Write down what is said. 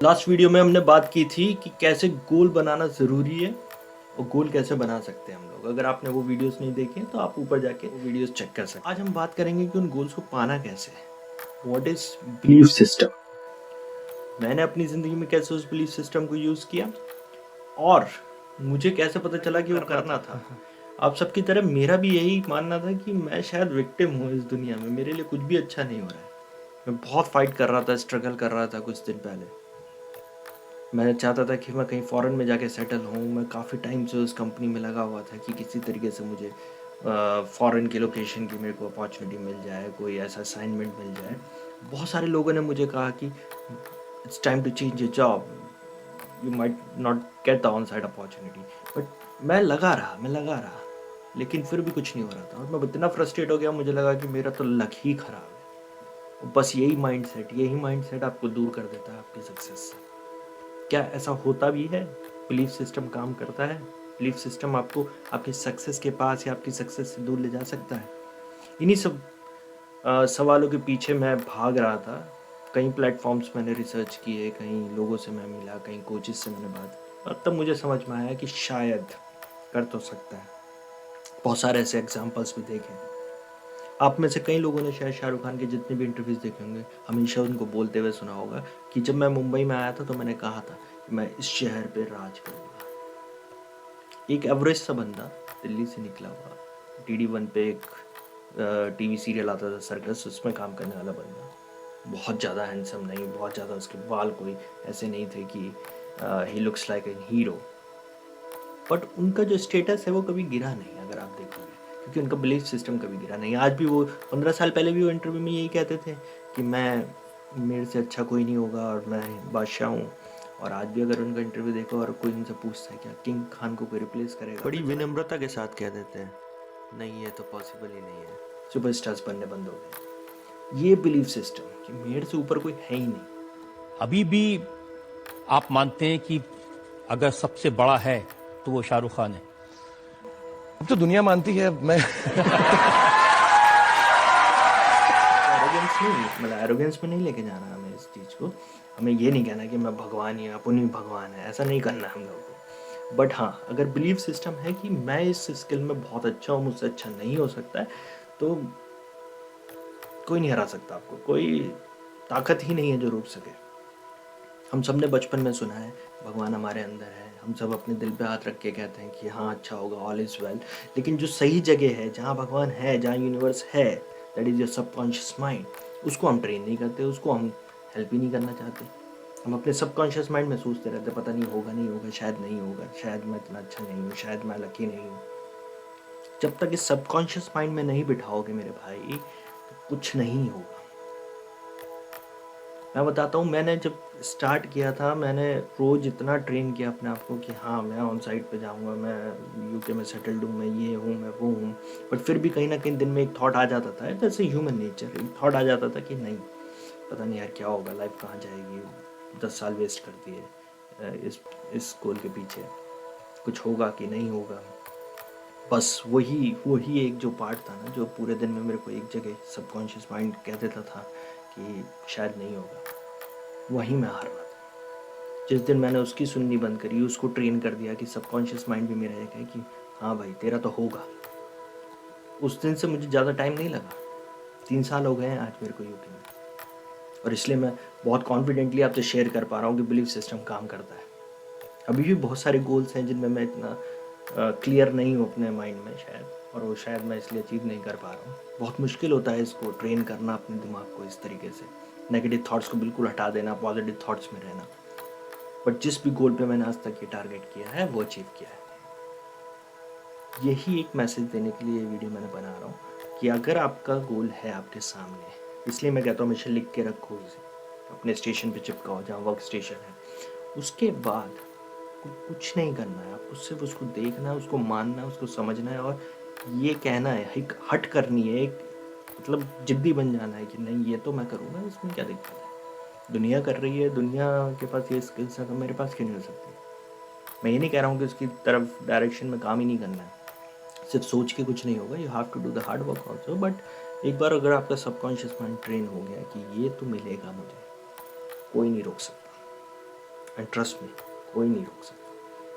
Last video में हमने बात की थी कि कैसे गोल बनाना ज़रूरी है और गोल कैसे बना सकते हैं हम लोग। अगर आपने वो वीडियोस नहीं देखे तो आप ऊपर जाके वो वीडियोस चेक कर सकते हैं। आज हम बात करेंगे कि उन गोल्स को पाना कैसे है। व्हाट इज बिलीफ सिस्टम, मैंने अपनी ज़िंदगी में कैसे उस बिलीफ सिस्टम को यूज़ किया और मुझे कैसे पता चला कि वो करना था। आप सबकी तरह मेरा भी यही मानना था कि मैं शायद विक्टिम हूँ इस दुनिया में, मेरे लिए कुछ भी अच्छा नहीं हो रहा है। मैं बहुत फाइट कर रहा था, स्ट्रगल कर रहा था कुछ दिन पहले। मैं चाहता था कि मैं कहीं फ़ॉरेन में जाके सेटल हूँ। मैं काफ़ी टाइम से उस कंपनी में लगा हुआ था कि किसी तरीके से मुझे फ़ॉरेन की लोकेशन की मेरे को अपॉर्चुनिटी मिल जाए, कोई ऐसा असाइनमेंट मिल जाए। बहुत सारे लोगों ने मुझे कहा कि it's time to change your job, you might not get the on side opportunity. But मैं लगा रहा, लेकिन फिर भी कुछ नहीं हो रहा था और मैं इतना फ्रस्ट्रेट हो गया, मुझे लगा कि मेरा तो लक ही ख़राब है। बस यही माइंडसेट आपको दूर कर देता है आपकी सक्सेस से। क्या ऐसा होता भी है? बिलीफ सिस्टम काम करता है? बिलीफ सिस्टम आपको आपकी सक्सेस के पास या आपकी सक्सेस से दूर ले जा सकता है? इन्हीं सब सवालों के पीछे मैं भाग रहा था। कई प्लेटफॉर्म्स मैंने रिसर्च किए, कई लोगों से मैं मिला, कई कोचेस से मैंने बात की और तब मुझे समझ में आया कि शायद कर तो सकता है। बहुत सारे ऐसे एग्जाम्पल्स भी देखे। आप में से कई लोगों ने शायद शाहरुख खान के जितने भी इंटरव्यूज़ देखे होंगे, हमेशा उनको बोलते हुए सुना होगा कि जब मैं मुंबई में आया था तो मैंने कहा था कि मैं इस शहर पे राज करूँगा। एक एवरेज सा बंदा, दिल्ली से निकला हुआ, DD1 पे एक टीवी सीरियल आता था सर्कस, उसमें काम करने वाला बंदा, बहुत ज़्यादा हैंडसम नहीं, बहुत ज़्यादा उसके बाल कोई ऐसे नहीं थे कि he looks like a hero, but उनका जो स्टेटस है वो कभी गिरा नहीं। अगर आप देखोगे, क्योंकि उनका बिलीफ सिस्टम कभी गिरा नहीं। आज भी वो 15 साल पहले भी वो इंटरव्यू में यही कहते थे कि मेरे से अच्छा कोई नहीं होगा और मैं बादशाह हूँ। और आज भी अगर उनका इंटरव्यू देखो और कोई उनसे पूछता है क्या किंग खान को कोई रिप्लेस करेगा, बड़ी विनम्रता के साथ कह देते हैं नहीं, ये तो पॉसिबल ही नहीं है, सुपरस्टार्स बनने बंद हो गए। ये बिलीफ सिस्टम कि मेरे से ऊपर कोई है ही नहीं। अभी भी आप मानते हैं कि अगर सबसे बड़ा है तो वो शाहरुख खान है? अब तो दुनिया मानती है। मैं एरोगेंस नहीं, मतलब एरोगेंस में नहीं लेके जाना हमें इस चीज़ को। हमें ये नहीं कहना कि मैं भगवान ही अपन ही भगवान है, ऐसा नहीं करना हम लोगों को। बट हाँ, अगर बिलीफ सिस्टम है कि मैं इस स्किल में बहुत अच्छा हूँ, मुझसे अच्छा नहीं हो सकता है, तो कोई नहीं हरा सकता आपको, कोई ताकत ही नहीं है जो रोक सके। हम सब ने बचपन में सुना है भगवान हमारे अंदर है, हम सब अपने दिल पे हाथ रख के कहते हैं कि हाँ अच्छा होगा, ऑल इज़ वेल। लेकिन जो सही जगह है, जहाँ भगवान है, जहाँ यूनिवर्स है, that is your subconscious mind, उसको हम ट्रेन नहीं करते, उसको हम हेल्प ही नहीं करना चाहते। हम अपने सबकॉन्शियस माइंड में सोचते रहते, पता नहीं होगा नहीं होगा, शायद नहीं होगा, शायद मैं इतना अच्छा नहीं हूँ, शायद मैं लकी नहीं हूँ। जब तक इस सबकॉन्शियस माइंड में नहीं बिठाओगे मेरे भाई, तो कुछ नहीं होगा। मैं बताता हूँ, मैंने जब स्टार्ट किया था, मैंने रोज़ इतना ट्रेन किया अपने आप को कि हाँ मैं ऑन साइट पे जाऊँगा, मैं यूके में सेटल्ड हूँ, मैं ये हूँ, मैं वो हूँ। बट फिर भी कहीं ना कहीं दिन में एक थॉट आ जाता था, जैसे ह्यूमन नेचर, एक थॉट आ जाता था कि नहीं, पता नहीं यार क्या होगा, लाइफ कहाँ जाएगी, 10 साल वेस्ट कर दिए इस गोल के पीछे, कुछ होगा कि नहीं होगा। बस वही एक जो पार्ट था ना, जो पूरे दिन में मेरे को एक जगह सबकॉन्शियस माइंड कह देता था कि शायद नहीं होगा, वहीं मैं हार रहा था। जिस दिन मैंने उसकी सुननी बंद करी, उसको ट्रेन कर दिया कि सबकॉन्शियस माइंड भी मेरा एक है कि हाँ भाई तेरा तो होगा, उस दिन से मुझे ज़्यादा टाइम नहीं लगा। 3 साल हो गए हैं आज मेरे को यूके में, और इसलिए मैं बहुत कॉन्फिडेंटली आपसे शेयर कर पा रहा हूँ कि बिलीफ सिस्टम काम करता है। अभी भी बहुत सारे गोल्स हैं जिनमें मैं इतना क्लियर नहीं हूँ अपने माइंड में शायद, और वो शायद मैं इसलिए अचीव नहीं कर पा रहा हूँ। बहुत मुश्किल होता है इसको ट्रेन करना अपने दिमाग को इस तरीके से, नेगेटिव थॉट्स को बिल्कुल हटा देना, पॉजिटिव थॉट्स में रहना। बट जिस भी गोल पे मैंने आज तक ये टारगेट किया है वो अचीव किया है। यही एक मैसेज देने के लिए ये वीडियो मैंने बना रहा हूँ कि अगर आपका गोल है आपके सामने, इसलिए मैं कहता हूँ हमेशा लिख के रखो उसे, अपने स्टेशन पे चिपकाओ जहाँ वर्क स्टेशन है। उसके बाद कुछ नहीं करना है आपको, सिर्फ उसको देखना है, उसको मानना है, उसको समझना है और ये कहना है, एक हट करनी है, एक मतलब जिद्दी बन जाना है कि नहीं ये तो मैं करूँगा, इसमें क्या दिक्कत है, दुनिया कर रही है, दुनिया के पास ये स्किल्स है तो मेरे पास क्यों नहीं हो सकती। मैं ये नहीं कह रहा हूँ कि उसकी तरफ डायरेक्शन में काम ही नहीं करना है, सिर्फ सोच के कुछ नहीं होगा, you have to do the hard work also. But एक बार अगर आपका सबकॉन्शियस माइंड ट्रेन हो गया कि ये तो मिलेगा मुझे, कोई नहीं रोक सकता, एंड ट्रस्ट मी, कोई नहीं रोक सकता।